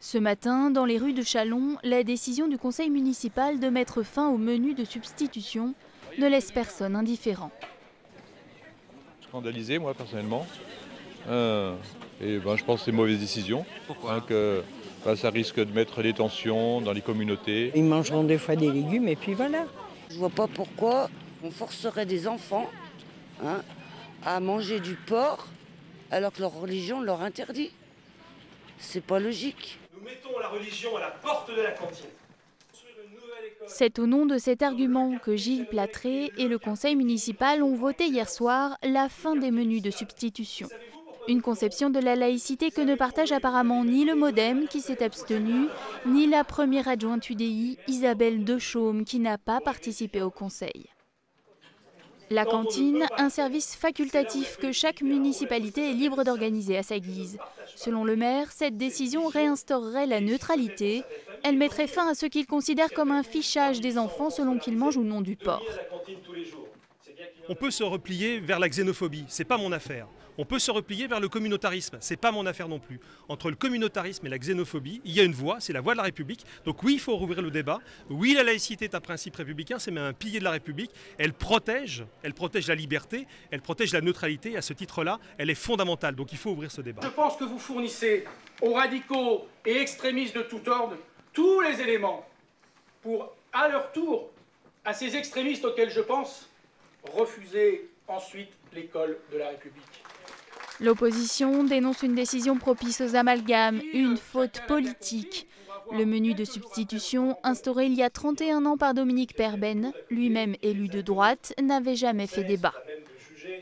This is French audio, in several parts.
Ce matin, dans les rues de Châlons, la décision du conseil municipal de mettre fin au menu de substitution ne laisse personne indifférent. Scandalisé, moi, personnellement. Je pense que c'est une mauvaise décision. Pourquoi Ça risque de mettre des tensions dans les communautés. Ils mangeront des fois des légumes et puis voilà. Je vois pas pourquoi on forcerait des enfants à manger du porc alors que leur religion leur interdit. C'est pas logique. Nous mettons la religion à la porte de la cantine. C'est au nom de cet argument que Gilles Platré et le conseil municipal ont voté hier soir la fin des menus de substitution. Une conception de la laïcité que ne partage apparemment ni le MoDem qui s'est abstenu, ni la première adjointe UDI, Isabelle Dechaume, qui n'a pas participé au conseil. La cantine, un service facultatif que chaque municipalité est libre d'organiser à sa guise. Selon le maire, cette décision réinstaurerait la neutralité. Elle mettrait fin à ce qu'il considère comme un fichage des enfants selon qu'ils mangent ou non du porc. On peut se replier vers la xénophobie, c'est pas mon affaire. On peut se replier vers le communautarisme, c'est pas mon affaire non plus. Entre le communautarisme et la xénophobie, il y a une voie, c'est la voie de la République. Donc oui, il faut rouvrir le débat. Oui, la laïcité est un principe républicain, c'est même un pilier de la République. Elle protège la liberté, elle protège la neutralité. Et à ce titre-là, elle est fondamentale. Donc il faut ouvrir ce débat. Je pense que vous fournissez aux radicaux et extrémistes de tout ordre tous les éléments pour, à leur tour, à ces extrémistes auxquels je pense, refuser ensuite l'école de la République. L'opposition dénonce une décision propice aux amalgames, une faute politique. Le menu de substitution, instauré il y a 31 ans par Dominique Perben, lui-même élu de droite, n'avait jamais fait débat.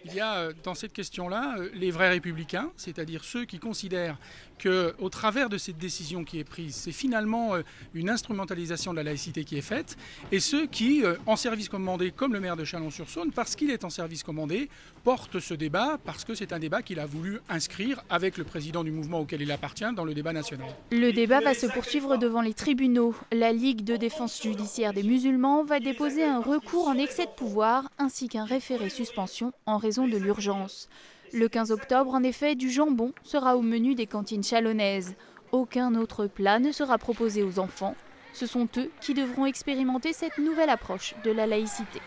Il y a dans cette question-là les vrais républicains, c'est-à-dire ceux qui considèrent qu'au travers de cette décision qui est prise, c'est finalement une instrumentalisation de la laïcité qui est faite, et ceux qui, en service commandé, comme le maire de Chalon-sur-Saône, parce qu'il est en service commandé, portent ce débat parce que c'est un débat qu'il a voulu inscrire avec le président du mouvement auquel il appartient dans le débat national. Le débat va se poursuivre devant les tribunaux. La Ligue de défense judiciaire des musulmans va déposer un recours en excès de pouvoir ainsi qu'un référé suspension en raison de l'urgence. Le 15 octobre, en effet, du jambon sera au menu des cantines chalonnaises. Aucun autre plat ne sera proposé aux enfants. Ce sont eux qui devront expérimenter cette nouvelle approche de la laïcité.